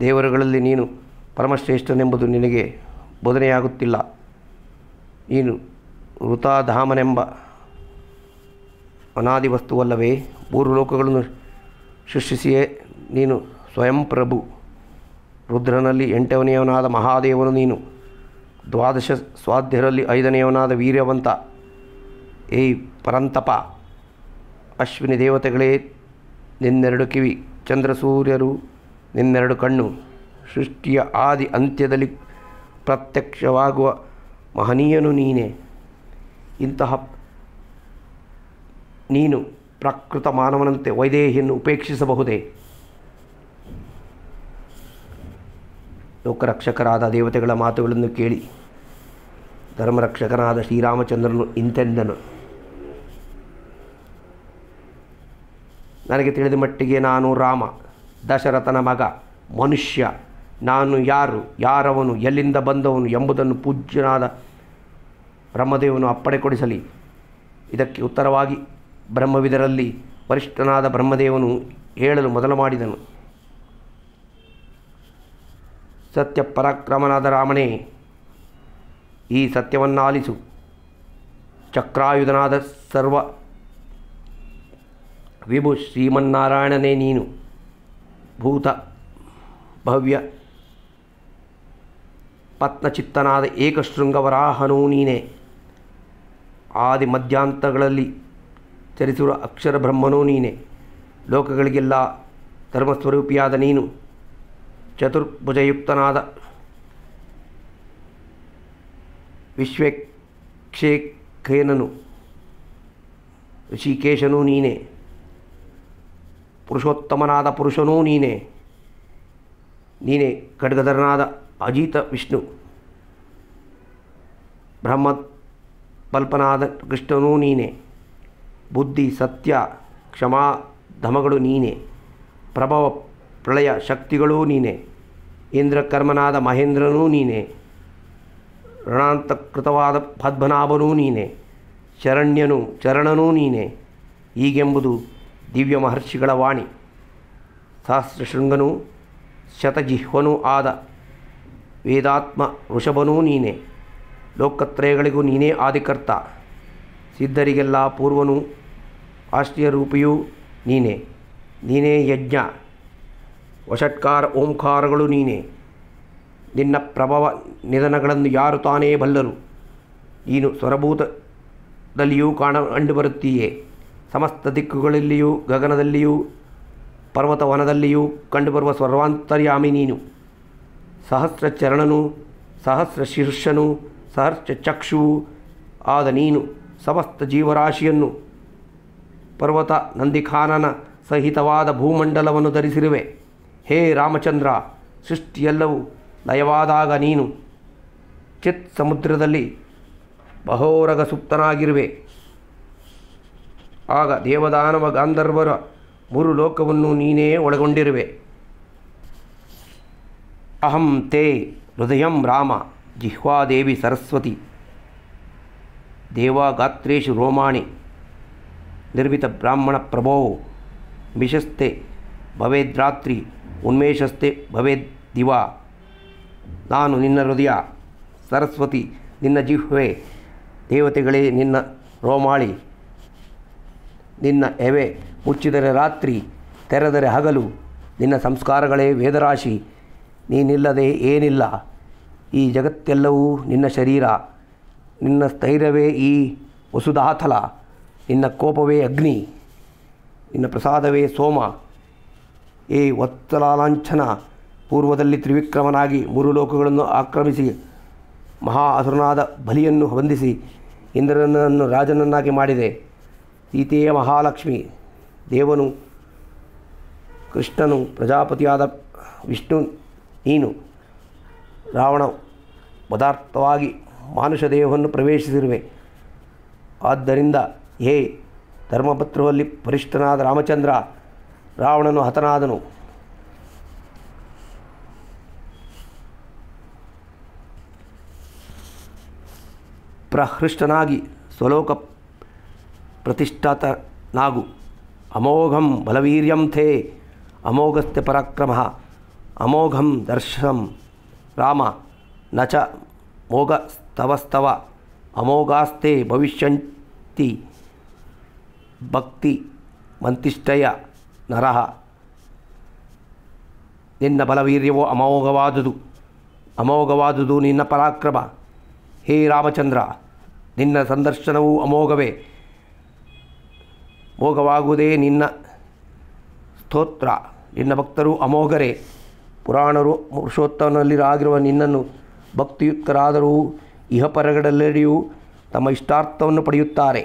ದೇವರುಗಳಲ್ಲಿ ನೀನು ಪರಮಶ್ರೇಷ್ಠನೆಂಬುದು ನಿನಗೆ ಬೋಧನೆಯಾಗುತ್ತಿಲ್ಲ. ನೀನು ಋತಾಧಾಮನೆಂಬ ಅನಾದಿ ವಸ್ತುವಲ್ಲವೇ? ಮೂರು ಲೋಕಗಳನ್ನು ಸೃಷ್ಟಿಸಿಯೇ ನೀನು ಸ್ವಯಂ ಪ್ರಭು. ರುದ್ರನಲ್ಲಿ 8ನೇಯವನಾದ ಮಹಾದೇವನು ನೀನು. 12 ಸ್ವಾಧ್ಯರಲ್ಲಿ 5ನೇಯವನಾದ ವೀರ್ಯವಂತ. ಏಯ್ ಪರಂತಪ, ಅಶ್ವಿನಿ ದೇವತೆಗಳೇ ನಿನ್ನೆರಡು ಕಿವಿ, ಚಂದ್ರಸೂರ್ಯರು ನಿನ್ನೆರಡು ಕಣ್ಣು, ಸೃಷ್ಟಿಯ ಆದಿ ಅಂತ್ಯದಲ್ಲಿ ಪ್ರತ್ಯಕ್ಷವಾಗುವ ಮಹನೀಯನು ನೀನೇ. ಇಂತಹ ನೀನು ಪ್ರಾಕೃತ ಮಾನವನಂತೆ ವೈದೇಹಿಯನ್ನು ಉಪೇಕ್ಷಿಸಬಹುದೇ? ಲೋಕರಕ್ಷಕರಾದ ದೇವತೆಗಳ ಮಾತುಗಳನ್ನು ಕೇಳಿ ಧರ್ಮರಕ್ಷಕನಾದ ಶ್ರೀರಾಮಚಂದ್ರನು ಇಂತೆಂದನು, ನನಗೆ ತಿಳಿದ ಮಟ್ಟಿಗೆ ನಾನು ರಾಮ, ದಶರಥನ ಮಗ, ಮನುಷ್ಯ. ನಾನು ಯಾರು, ಯಾರವನು, ಎಲ್ಲಿಂದ ಬಂದವನು ಎಂಬುದನ್ನು ಪೂಜ್ಯನಾದ ಬ್ರಹ್ಮದೇವನು ಅಪ್ಪಣೆ ಕೊಡಿಸಲಿ. ಇದಕ್ಕೆ ಉತ್ತರವಾಗಿ ಬ್ರಹ್ಮವಿದರಲ್ಲಿ ವರಿಷ್ಠನಾದ ಬ್ರಹ್ಮದೇವನು ಹೇಳಲು ಮೊದಲು ಮಾಡಿದನು. ಸತ್ಯ ಪರಾಕ್ರಮನಾದ ರಾಮನೇ, ಈ ಸತ್ಯವನ್ನಾಲಿಸು. ಚಕ್ರಾಯುಧನಾದ ಸರ್ವ ವಿಭು ಶ್ರೀಮನ್ನಾರಾಯಣನೇ ನೀನು. ಭೂತ ಭವ್ಯ ಪತ್ನಚಿತ್ತನಾದ ಏಕಶೃಂಗವರಾಹನೂ ನೀನೇ. ಆದಿ ಮಧ್ಯಾಂತಗಳಲ್ಲಿ ಚರಿಸುವ ಅಕ್ಷರ ಬ್ರಹ್ಮನೂ ನೀನೇ. ಲೋಕಗಳಿಗೆಲ್ಲ ಧರ್ಮಸ್ವರೂಪಿಯಾದ ನೀನು ಚತುರ್ಭುಜಯುಕ್ತನಾದ ವಿಶ್ವೇಕ್ಷೇಖೇನನು, ಋಷಿಕೇಶನೂ ನೀನೇ. ಪುರುಷೋತ್ತಮನಾದ ಪುರುಷನೂ ನೀನೇ. ನೀನೇ ಖಡ್ಗಧರನಾದ ಅಜಿತ ವಿಷ್ಣು. ಬ್ರಹ್ಮಕಲ್ಪನಾದ ಕೃಷ್ಣನೂ ನೀನೇ. ಬುದ್ಧಿ, ಸತ್ಯ, ಕ್ಷಮಾ, ಧಮಗಳು ನೀನೇ. ಪ್ರಭವ ಪ್ರಳಯ ಶಕ್ತಿಗಳೂ ನೀನೇ. ಇಂದ್ರಕರ್ಮನಾದ ಮಹೇಂದ್ರನೂ ನೀನೇ. ರಣಾಂತಕೃತವಾದ ಪದ್ಮನಾಭನೂ ನೀನೇ. ಶರಣ್ಯನು ಚರಣನೂ ನೀನೇ. ಹೀಗೆಂಬುದು ದಿವ್ಯ ಮಹರ್ಷಿಗಳ ವಾಣಿ. ಸಹಸ್ರಶೃಂಗನೂ ಶತಜಿಹ್ವನೂ ಆದ ವೇದಾತ್ಮ ಋಷಭನೂ ನೀನೇ. ಲೋಕತ್ರಯಗಳಿಗೂ ನೀನೇ ಆದಿಕರ್ತ. ಸಿದ್ಧರಿಗೆಲ್ಲ ಪೂರ್ವನೂ ಆಶ್ರಯ ರೂಪಿಯೂ ನೀನೇ. ನೀನೇ ಯಜ್ಞ, ವಷಟ್ಕಾರ, ಓಂಕಾರಗಳು ನೀನೇ. ನಿನ್ನ ಪ್ರಭವ ನಿಧನಗಳನ್ನು ಯಾರು ತಾನೇ ಬಲ್ಲರು. ನೀನು ಸ್ವರಭೂತದಲ್ಲಿಯೂ ಕಂಡುಬರುತ್ತೀಯೇ. ಸಮಸ್ತ ದಿಕ್ಕುಗಳಲ್ಲಿಯೂ ಗಗನದಲ್ಲಿಯೂ ಪರ್ವತವನದಲ್ಲಿಯೂ ಕಂಡುಬರುವ ಸರ್ವಾಂತರ್ಯಾಮಿ ನೀನು. ಸಹಸ್ರ ಚರಣನು, ಸಹಸ್ರ ಶೀರ್ಷನು, ಸಹಸ್ರ ಚಕ್ಷುವು ಆದ ನೀನು ಸಮಸ್ತ ಜೀವರಾಶಿಯನ್ನು ಪರ್ವತ ನಂದಿಖಾನನ ಸಹಿತವಾದ ಭೂಮಂಡಲವನ್ನು ಧರಿಸಿರುವೆ. ಹೇ ರಾಮಚಂದ್ರ, ಸೃಷ್ಟಿಯೆಲ್ಲವೂ ಲಯವಾದಾಗ ನೀನು ಚಿತ್ ಸಮುದ್ರದಲ್ಲಿ ಬಹೋರಗ ಸುಪ್ತನಾಗಿರುವೆ. ಆಗ ದೇವದಾನವ ಗಾಂಧರ್ವರ 3 ಲೋಕವನ್ನು ನೀನೇ ಒಳಗೊಂಡಿರುವೆ. ಅಹಂ ತೇ ಹೃದಯಂ ರಾಮ ಜಿಹ್ವಾದೇವಿ ಸರಸ್ವತಿ ದೇವಗಾತ್ರೇಷು ರೋಮಾಣಿ ನಿರ್ಮಿತ ಬ್ರಾಹ್ಮಣ ಪ್ರಭೋ ಮಿಷಸ್ತೆ ಭವೇದ್ರಾತ್ರಿ ಉನ್ಮೇಷಸ್ತೆ ಭವೇದ್ ದಿವಾ. ನಾನು ನಿನ್ನ ಹೃದಯ ಸರಸ್ವತಿ, ನಿನ್ನ ಜಿಹ್ವೆ ದೇವತೆಗಳೇ ನಿನ್ನ ರೋಮಾಳಿ. ನಿನ್ನ ಎವೆ ಮುಚ್ಚಿದರೆ ರಾತ್ರಿ, ತೆರೆದರೆ ಹಗಲು. ನಿನ್ನ ಸಂಸ್ಕಾರಗಳೇ ವೇದರಾಶಿ. ನೀನಿಲ್ಲದೆ ಏನಿಲ್ಲ. ಈ ಜಗತ್ತೆಲ್ಲವೂ ನಿನ್ನ ಶರೀರ. ನಿನ್ನ ಸ್ಥೈರ್ಯವೇ ಈ ವಸುಧಾತಲ. ನಿನ್ನ ಕೋಪವೇ ಅಗ್ನಿ, ನಿನ್ನ ಪ್ರಸಾದವೇ ಸೋಮ. ಏ ವತ್ಸಲಾಲಾಂಛನ, ಪೂರ್ವದಲ್ಲಿ ತ್ರಿವಿಕ್ರಮನಾಗಿ 3 ಲೋಕಗಳನ್ನು ಆಕ್ರಮಿಸಿ ಮಹಾ ಅಸುರನಾದ ಬಲಿಯನ್ನು ಬಂಧಿಸಿ ಇಂದ್ರನನ್ನು ರಾಜನನ್ನಾಗಿ ಮಾಡಿದೆ. ಸೀತೆಯ ಮಹಾಲಕ್ಷ್ಮಿ, ದೇವನು ಕೃಷ್ಣನು, ಪ್ರಜಾಪತಿಯಾದ ವಿಷ್ಣು ನೀನು. ರಾವಣ ಪದಾರ್ಥವಾಗಿ ಮಾನುಷ ದೇಹವನ್ನು ಪ್ರವೇಶಿಸಿರುವೆ. ಆದ್ದರಿಂದ ಹೇ ಧರ್ಮಪತ್ರದಲ್ಲಿ ಪರಿಷ್ಠನಾದ ರಾಮಚಂದ್ರ, ರಾವಣನು ಹತನಾದನು. ಪ್ರಹೃಷ್ಟನಾಗಿ ಸ್ವಲೋಕ ಪ್ರತಿಷ್ಠಾತನಾಗು. ಅಮೋಘಂ ಬಲವೀರ್ಯಂ ಥೇ ಅಮೋಘಸ್ತೆ ಪರಾಕ್ರಮ ಅಮೋಘಂ ದರ್ಶನಂ ರಾಮ ನ ಚ ಮೋಘಸ್ತವಸ್ತವ ಅಮೋಘಾಸ್ತೆ ಭವಿಷ್ಯಂತಿ ಭಕ್ತಿ ಮಂತಿಷ್ಠಯ ನರಃ. ನಿನ್ನ ಬಲವೀರ್ಯವೋ ಅಮೋಘವಾದುದು ನಿನ್ನ ಪರಾಕ್ರಮ. ಹೇ ರಾಮಚಂದ್ರ, ನಿನ್ನ ಸಂದರ್ಶನವೂ ಅಮೋಘವೇ. ಮೋಘವಾಗುವುದೇ ನಿನ್ನ ಸ್ತೋತ್ರ. ನಿನ್ನ ಭಕ್ತರು ಅಮೋಘರೇ. ಪುರಾಣರು ಪುರುಷೋತ್ತಮನಲ್ಲಿರಾಗಿರುವ ನಿನ್ನನ್ನು ಭಕ್ತಿಯುಕ್ತರಾದರೂ ಇಹಪರಗಳೆಲ್ಲರಿಯೂ ತಮ್ಮ ಇಷ್ಟಾರ್ಥವನ್ನು ಪಡೆಯುತ್ತಾರೆ.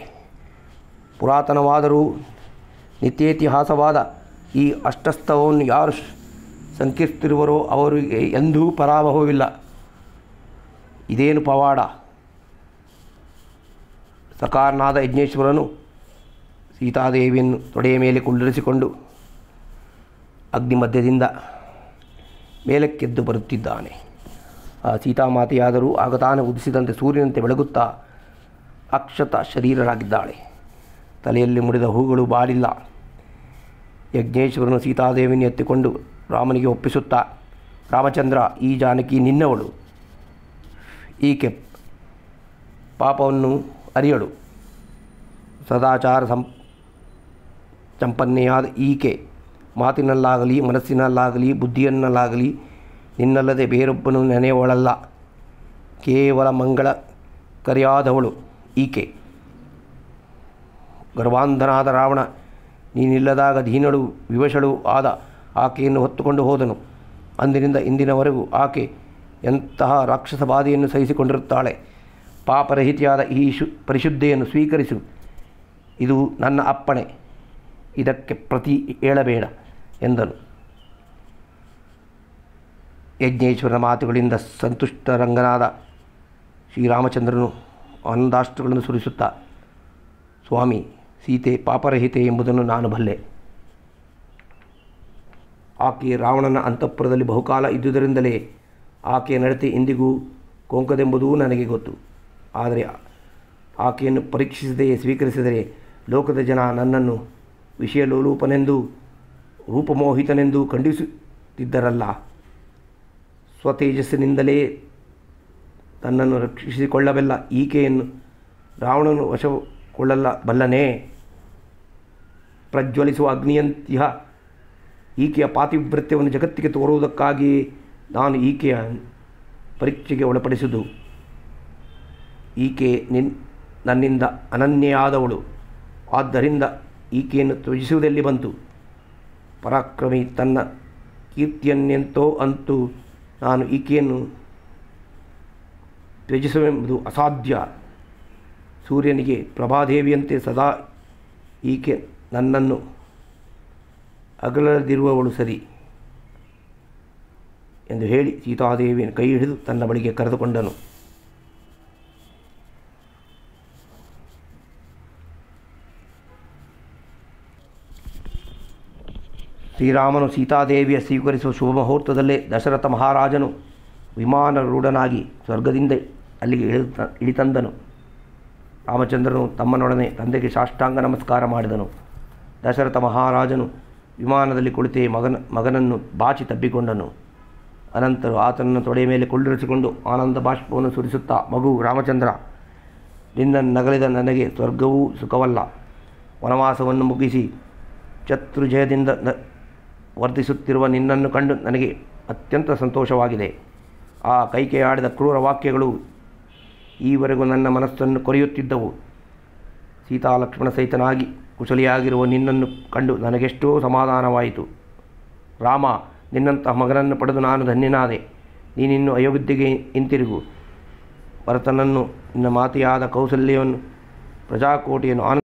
ಪುರಾತನವಾದರೂ ನಿತ್ಯೇತಿಹಾಸವಾದ ಈ ಅಷ್ಟಸ್ತವನ್ನು ಯಾರು ಸಂಕೀರ್ತಿರುವರೋ ಅವರಿಗೆ ಎಂದೂ ಪರಾಭವವಿಲ್ಲ. ಇದೇನು ಪವಾಡ. ಸಕಾರನಾದ ಯಜ್ಞೇಶ್ವರನು ಸೀತಾದೇವಿಯನ್ನು ತೊಡೆಯ ಮೇಲೆ ಕುಳ್ಳಿರಿಸಿಕೊಂಡು ಅಗ್ನಿ ಮಧ್ಯದಿಂದ ಮೇಲಕ್ಕೆದ್ದು ಬರುತ್ತಿದ್ದಾನೆ. ಆ ಸೀತಾಮಾತೆಯಾದರೂ ಆಗ ತಾನು ಉದಿಸಿದಂತೆ ಸೂರ್ಯನಂತೆ ಬೆಳಗುತ್ತಾ ಅಕ್ಷತ ಶರೀರರಾಗಿದ್ದಾಳೆ. ತಲೆಯಲ್ಲಿ ಮುಡಿದ ಹೂಗಳು ಬಾಡಿಲ್ಲ. ಯಜ್ಞೇಶ್ವರನು ಸೀತಾದೇವಿಯನ್ನು ಎತ್ತಿಕೊಂಡು ರಾಮನಿಗೆ ಒಪ್ಪಿಸುತ್ತಾ, ರಾಮಚಂದ್ರ, ಈ ಜಾನಕಿ ನಿನ್ನವಳು. ಈಕೆ ಪಾಪವನ್ನು ಅರಿಯಳು. ಸದಾಚಾರ ಸಂಪನ್ನೆಯಾದ ಈಕೆ ಮಾತಿನಲ್ಲಾಗಲಿ ಮನಸ್ಸಿನಲ್ಲಾಗಲಿ ಬುದ್ಧಿಯನ್ನಲ್ಲಾಗಲಿ ನಿನ್ನಲ್ಲದೆ ಬೇರೊಬ್ಬನು ನೆನೆಯವಳಲ್ಲ. ಕೇವಲ ಮಂಗಳಕರಿಯಾದವಳು ಈಕೆ. ಗರ್ವಾಂಧನಾದ ರಾವಣ ನೀನಿಲ್ಲದಾಗ ದೀನಳು ವಿವಶಳು ಆದ ಆಕೆಯನ್ನು ಹೊತ್ತುಕೊಂಡು ಹೋದನು. ಅಂದಿನಿಂದ ಇಂದಿನವರೆಗೂ ಆಕೆ ಎಂತಹ ರಾಕ್ಷಸ ಬಾಧೆಯನ್ನು ಸಹಿಸಿಕೊಂಡಿರುತ್ತಾಳೆ. ಪಾಪರಹಿತಿಯಾದ ಈ ಪರಿಶುದ್ಧೆಯನ್ನು ಸ್ವೀಕರಿಸು. ಇದು ನನ್ನ ಅಪ್ಪಣೆ. ಇದಕ್ಕೆ ಪ್ರತಿ ಏಳಬೇಡ ಎಂದನು. ಯಜ್ಞೇಶ್ವರನ ಮಾತುಗಳಿಂದ ಸಂತುಷ್ಟರಂಗನಾದ ಶ್ರೀರಾಮಚಂದ್ರನು ಆನಂದಾಶ್ರುಗಳನ್ನು ಸುರಿಸುತ್ತಾ, ಸ್ವಾಮಿ, ಸೀತೆ ಪಾಪರಹಿತೆ ಎಂಬುದನ್ನು ನಾನು ಬಲ್ಲೆ. ಆಕೆ ರಾವಣನ ಅಂತಃಪುರದಲ್ಲಿ ಬಹುಕಾಲ ಇದ್ದುದರಿಂದಲೇ ಆಕೆಯ ನಡತೆ ಇಂದಿಗೂ ಕೊಂಕದೆಂಬುದೂ ನನಗೆ ಗೊತ್ತು. ಆದರೆ ಆಕೆಯನ್ನು ಪರೀಕ್ಷಿಸದೆಯೇ ಸ್ವೀಕರಿಸಿದರೆ ಲೋಕದ ಜನ ನನ್ನನ್ನು ವಿಷಯಲೋಲೂಪನೆಂದು ರೂಪಮೋಹಿತನೆಂದು ಖಂಡಿಸುತ್ತಿದ್ದರಲ್ಲ. ಸ್ವತೇಜಸ್ಸಿನಿಂದಲೇ ತನ್ನನ್ನು ರಕ್ಷಿಸಿಕೊಳ್ಳಬಲ್ಲ ಈಕೆಯನ್ನು ರಾವಣನು ವಶಕೊಳ್ಳಬಲ್ಲನೇ? ಪ್ರಜ್ವಲಿಸುವ ಅಗ್ನಿಯಂತಿಹ ಈಕೆಯ ಪಾತಿವ್ರತ್ಯವನ್ನು ಜಗತ್ತಿಗೆ ತೋರುವುದಕ್ಕಾಗಿ ನಾನು ಈಕೆಯ ಪರೀಕ್ಷೆಗೆ ಒಳಪಡಿಸುವುದು. ಈಕೆ ನನ್ನಿಂದ ಅನನ್ಯೆಯಾದವಳು. ಆದ್ದರಿಂದ ಈಕೆಯನ್ನು ತ್ಯಜಿಸುವುದೆಲ್ಲಿ ಬಂತು? ಪರಾಕ್ರಮಿ ತನ್ನ ಕೀರ್ತಿಯನ್ನೆಂತೋ ಅಂತೂ ನಾನು ಈಕೆಯನ್ನು ತ್ಯಜಿಸುವೆಂಬುದು ಅಸಾಧ್ಯ. ಸೂರ್ಯನಿಗೆ ಪ್ರಭಾದೇವಿಯಂತೆ ಸದಾ ಈಕೆ ನನ್ನನ್ನು ಅಗಲದಿರುವವಳು ಸರಿ ಎಂದು ಹೇಳಿ ಸೀತಾದೇವಿಯನ್ನು ಕೈ ಹಿಡಿದು ತನ್ನ ಬಳಿಗೆ ಕರೆದುಕೊಂಡನು. ಶ್ರೀರಾಮನು ಸೀತಾದೇವಿಯ ಸ್ವೀಕರಿಸುವ ಶುಭ ಮುಹೂರ್ತದಲ್ಲೇ ದಶರಥ ಮಹಾರಾಜನು ವಿಮಾನರೂಢನಾಗಿ ಸ್ವರ್ಗದಿಂದ ಅಲ್ಲಿಗೆ ಇಳಿತಂದನು. ರಾಮಚಂದ್ರನು ತಮ್ಮನೊಡನೆ ತಂದೆಗೆ ಸಾಷ್ಟಾಂಗ ನಮಸ್ಕಾರ ಮಾಡಿದನು. ದಶರಥ ಮಹಾರಾಜನು ವಿಮಾನದಲ್ಲಿ ಕುಳಿತೇ ಮಗನನ್ನು ಬಾಚಿ ತಬ್ಬಿಕೊಂಡನು. ಅನಂತರ ಆತನನ್ನು ತೊಡೆಯ ಮೇಲೆ ಕುಳ್ಳಿರಿಸಿಕೊಂಡು ಆನಂದ ಬಾಷ್ಪವನ್ನು ಸುರಿಸುತ್ತಾ, ಮಗು ರಾಮಚಂದ್ರ, ನಿನ್ನನ್ನು ನಗಲಿದ ನನಗೆ ಸ್ವರ್ಗವೂ ಸುಖವಲ್ಲ. ವನವಾಸವನ್ನು ಮುಗಿಸಿ ಶತ್ರುಜಯದಿಂದ ವರ್ಧಿಸುತ್ತಿರುವ ನಿನ್ನನ್ನು ಕಂಡು ನನಗೆ ಅತ್ಯಂತ ಸಂತೋಷವಾಗಿದೆ. ಆ ಕೈಕೆಯಾಡಿದ ಕ್ರೂರ ವಾಕ್ಯಗಳು ಈವರೆಗೂ ನನ್ನ ಮನಸ್ಸನ್ನು ಕೊರೆಯುತ್ತಿದ್ದವು. ಸೀತಾಲಕ್ಷ್ಮಣ ಸಹಿತನಾಗಿ ಕುಶಲಿಯಾಗಿರುವ ನಿನ್ನನ್ನು ಕಂಡು ನನಗೆಷ್ಟೋ ಸಮಾಧಾನವಾಯಿತು. ರಾಮ, ನಿನ್ನಂತಹ ಮಗನನ್ನು ಪಡೆದು ನಾನು ಧನ್ಯನಾದೆ. ನೀನಿನ್ನು ಅಯೋಧ್ಯೆಗೆ ಹಿಂತಿರುಗು. ಭರತನನ್ನು ನಿನ್ನ ಮಾತೆಯಾದ ಕೌಸಲ್ಯವನ್ನು ಪ್ರಜಾಕೋಟಿಯನ್ನು